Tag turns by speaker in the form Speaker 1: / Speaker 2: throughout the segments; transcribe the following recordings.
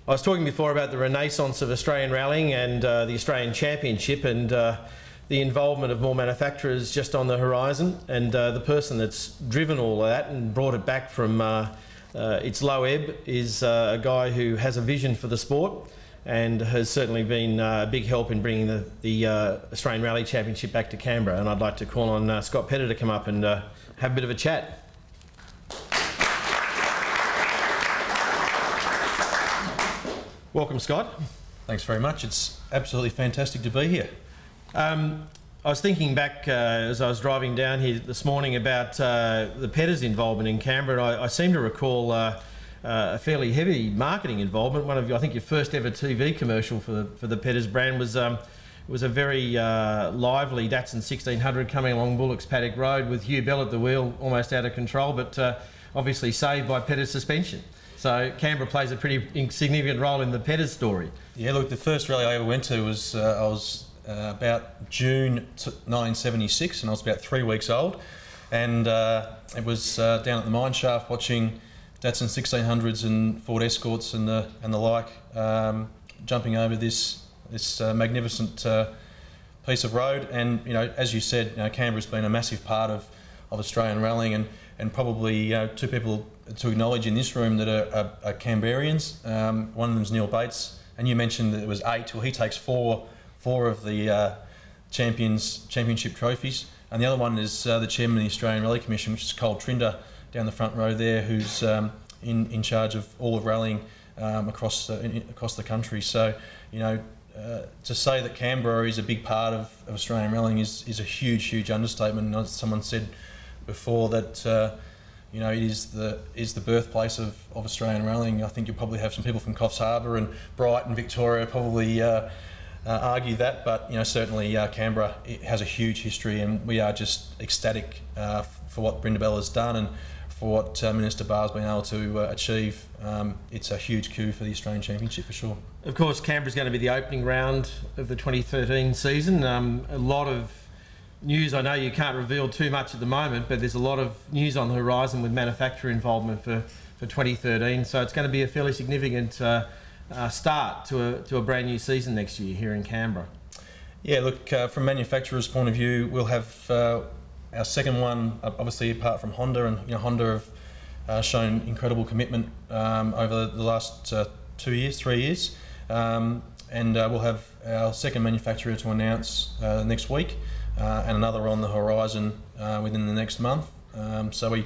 Speaker 1: I was talking before about the renaissance of Australian rallying and the Australian Championship and the involvement of more manufacturers just on the horizon, and the person that's driven all of that and brought it back from its low ebb is a guy who has a vision for the sport and has certainly been a big help in bringing the Australian Rally Championship back to Canberra. And I'd like to call on Scott Pedder to come up and have a bit of a chat. Welcome, Scott.
Speaker 2: Thanks very much. It's absolutely fantastic to be here.
Speaker 1: I was thinking back as I was driving down here this morning about the Pedder's involvement in Canberra, and I seem to recall a fairly heavy marketing involvement. I think your first ever TV commercial for the Pedder's brand was a very lively Datsun 1600 coming along Bullock's Paddock Road with Hugh Bell at the wheel, almost out of control, but obviously saved by Pedder's suspension. So Canberra plays a pretty significant role in the Pedder's story.
Speaker 2: Yeah, look, the first rally I ever went to was I was about June 1976, and I was about 3 weeks old, and it was down at the mine shaft watching Datsun 1600s and Ford Escorts and the like jumping over this magnificent piece of road. And as you said, Canberra's been a massive part of Australian rallying, and probably two people to acknowledge in this room that are Canberrians. One of them's Neil Bates, and you mentioned that there was 8. Well, he takes four of the championship trophies, and the other one is the chairman of the Australian Rally Commission, which is Cole Trinder down the front row there, who's in charge of all of rallying across the country. So to say that Canberra is a big part of Australian rallying is a huge understatement. And as someone said before, that it is the birthplace of Australian rallying. I think you'll probably have some people from Coffs Harbour and Brighton, Victoria probably argue that, but certainly Canberra, it has a huge history, and we are just ecstatic for what Brindabella has done and for what Minister Barr's been able to achieve. It's a huge coup for the Australian Championship for sure.
Speaker 1: Of course, Canberra's going to be the opening round of the 2013 season. A lot of news. I know you can't reveal too much at the moment, but there's a lot of news on the horizon with manufacturer involvement for 2013. So it's going to be a fairly significant start to a brand new season next year here in Canberra.
Speaker 2: Yeah, look, from manufacturer's point of view, we'll have our second one, obviously apart from Honda, and Honda have shown incredible commitment over the last 3 years, and we'll have our second manufacturer to announce next week, and another on the horizon within the next month. So we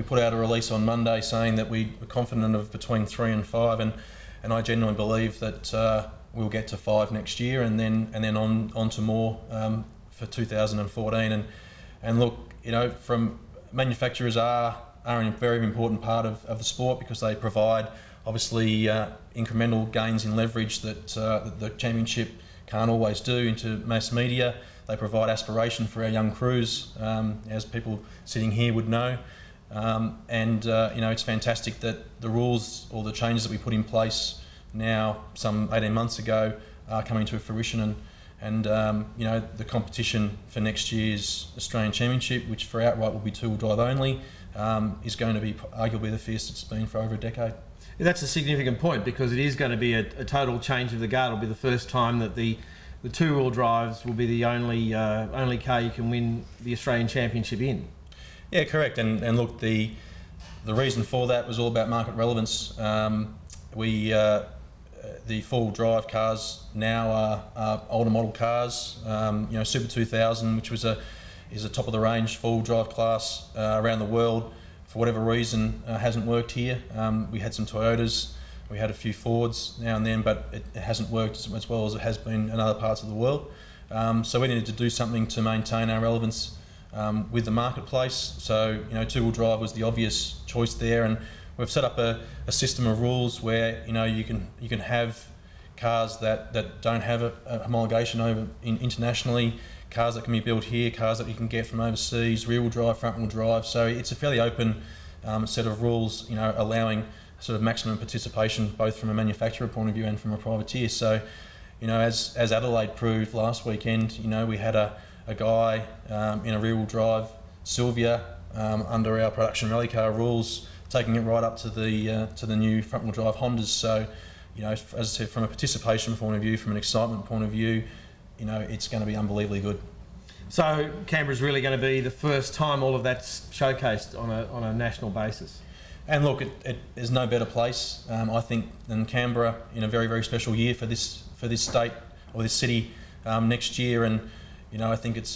Speaker 2: put out a release on Monday saying that we were confident of between 3 and 5, and I genuinely believe that we'll get to 5 next year, and then on to more for 2014. And look, from manufacturers are a very important part of the sport, because they provide obviously incremental gains in leverage that the championship can't always do into mass media. They provide aspiration for our young crews, as people sitting here would know. It's fantastic that the rules or the changes that we put in place now some 18 months ago are coming to fruition, and the competition for next year's Australian Championship, which for outright will be two-wheel drive only, is going to be arguably the fiercest it's been for over a decade.
Speaker 1: Yeah, that's a significant point, because it is going to be a total change of the guard. It'll be the first time that the two-wheel drives will be the only car you can win the Australian Championship in.
Speaker 2: Yeah, correct. And look, the reason for that was all about market relevance. The four-wheel drive cars now are older model cars. Super 2000, which is a top of the range four-wheel drive class around the world, for whatever reason hasn't worked here. We had some Toyotas, we had a few Fords now and then, but it hasn't worked as well as it has been in other parts of the world. So we needed to do something to maintain our relevance with the marketplace. So two-wheel drive was the obvious choice there, and we've set up a system of rules where you can have cars that don't have a homologation internationally, cars that can be built here, cars that you can get from overseas, rear-wheel drive, front-wheel drive. So it's a fairly open set of rules, allowing sort of maximum participation both from a manufacturer point of view and from a privateer. So, as Adelaide proved last weekend, we had a guy in a rear-wheel drive Sylvia under our production rally car rules, taking it right up to the new front-wheel drive Hondas. So, you know, as I said, from a participation point of view, from an excitement point of view, you know, it's going to be unbelievably good.
Speaker 1: So Canberra's really going to be the first time all of that's showcased on a national basis.
Speaker 2: And look, there's no better place, I think, than Canberra in a very, very special year for this state or this city next year. And you know, I think it's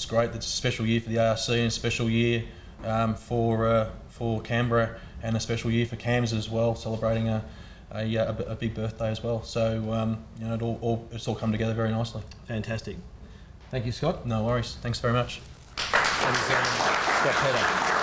Speaker 2: great. It's a special year for the ARC and a special year for Canberra and a special year for CAMS as well, celebrating a big birthday as well. So you know, it's all come together very nicely.
Speaker 1: Fantastic. Thank you, Scott.
Speaker 2: No worries. Thanks very much.
Speaker 1: That is Scott Pedder.